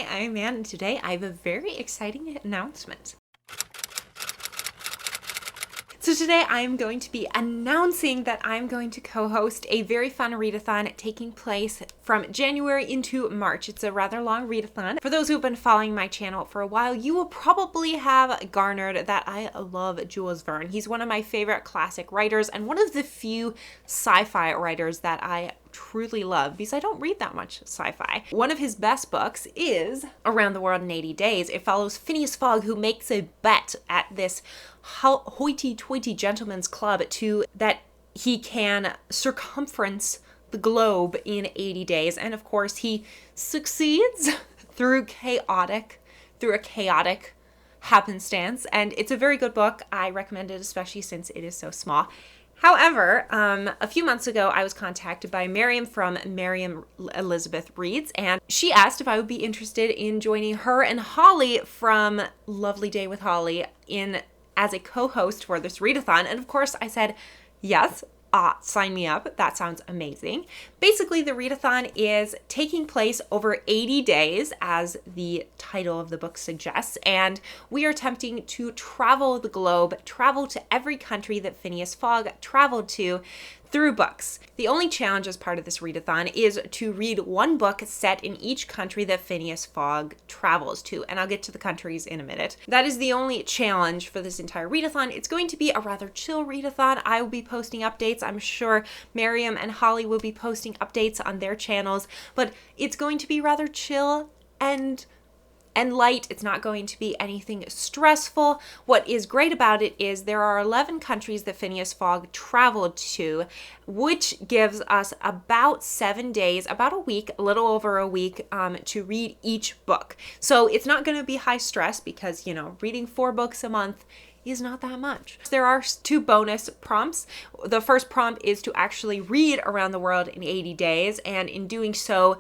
I'm Ann, and today I have a very exciting announcement. So today I'm going to be announcing that I'm going to co-host a very fun readathon taking place from January into March. It's a rather long readathon. For those who've been following my channel for a while, you will probably have garnered that I love Jules Verne. He's one of my favorite classic writers and one of the few sci-fi writers that I truly love because I don't read that much sci-fi. One of his best books is Around the World in 80 Days. It follows Phileas Fog, who makes a bet at this hoity-toity gentleman's club that he can circumference the globe in 80 days. And of course, he succeeds through a chaotic happenstance. And it's a very good book. I recommend it, especially since it is so small. However, a few months ago, I was contacted by Miriam from Miriam Elizabeth Reads, and she asked if I would be interested in joining her and Holly from Lovely Day with Holly as a co-host for this readathon. And of course, I said, yes, sign me up. That sounds amazing. Basically, the readathon is taking place over 80 days, as the title of the book suggests, and we are attempting to travel the globe, travel to every country that Phileas Fogg traveled to through books. The only challenge as part of this readathon is to read one book set in each country that Phileas Fogg travels to, and I'll get to the countries in a minute. That is the only challenge for this entire readathon. It's going to be a rather chill readathon. I will be posting updates. I'm sure Miriam and Holly will be posting updates on their channels, but it's going to be rather chill and light. It's not going to be anything stressful. What is great about it is there are 11 countries that Phileas Fogg traveled to, which gives us about 7 days, about a week, a little over a week, to read each book. So it's not going to be high stress because, reading 4 books a month is not that much. There are 2 bonus prompts. The first prompt is to actually read Around the World in 80 days, and in doing so,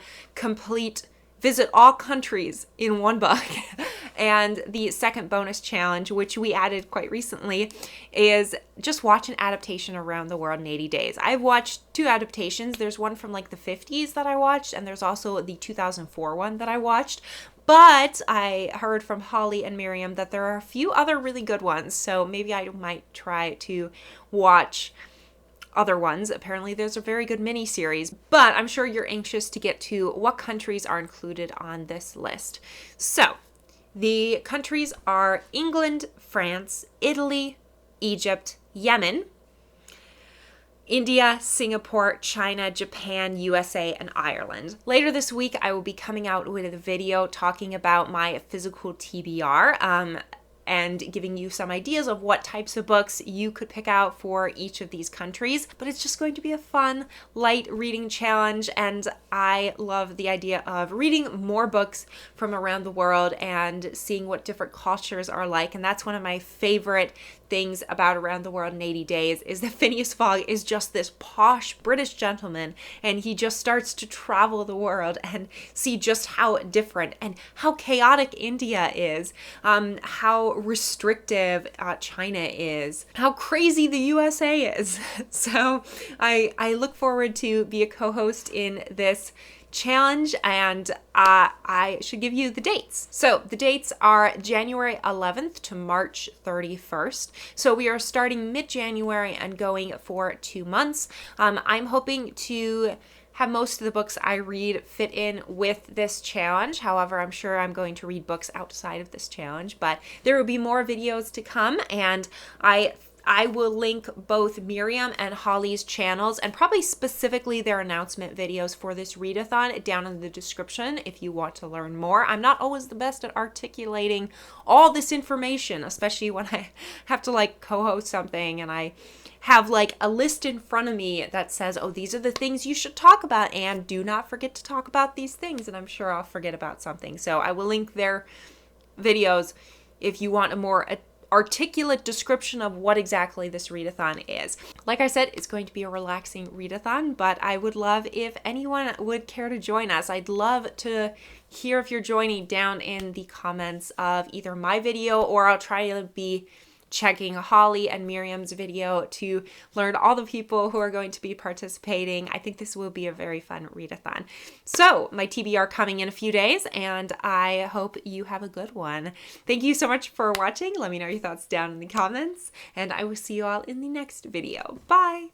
visit all countries in one book. And the second bonus challenge, which we added quite recently, is just watch an adaptation Around the World in 80 days. I've watched 2 adaptations. There's one from like the 50s that I watched, and there's also the 2004 one that I watched. But I heard from Holly and Miriam that there are a few other really good ones, so maybe I might try to watch other ones. Apparently there's a very good mini series, but I'm sure you're anxious to get to what countries are included on this list. So the countries are England, France, Italy, Egypt, Yemen, India, Singapore, China, Japan, USA, and Ireland. Later this week, I will be coming out with a video talking about my physical TBR, and giving you some ideas of what types of books you could pick out for each of these countries. But it's just going to be a fun, light reading challenge, and I love the idea of reading more books from around the world and seeing what different cultures are like. And that's one of my favorite things about Around the World in 80 Days is that Phileas Fogg is just this posh British gentleman, and he just starts to travel the world and see just how different and how chaotic India is, how restrictive China is, how crazy the USA is. So I look forward to be a co-host in this challenge, and I should give you the dates. So the dates are January 11th to March 31st. So we are starting mid-January and going for 2 months. I'm hoping to have most of the books I read fit in with this challenge. However, I'm sure I'm going to read books outside of this challenge, but there will be more videos to come, and I will link both Miriam and Holly's channels, and probably specifically their announcement videos for this readathon, down in the description if you want to learn more. I'm not always the best at articulating all this information, especially when I have to co-host something and I have a list in front of me that says, oh, these are the things you should talk about, and do not forget to talk about these things, and I'm sure I'll forget about something. So I will link their videos if you want a more articulate description of what exactly this readathon is. Like I said, it's going to be a relaxing readathon, but I would love if anyone would care to join us. I'd love to hear if you're joining down in the comments of either my video, or I'll try to be checking Holly and Miriam's video to learn all the people who are going to be participating. I think this will be a very fun readathon. So my TBR coming in a few days, and I hope you have a good one. Thank you so much for watching. Let me know your thoughts down in the comments, and I will see you all in the next video. Bye!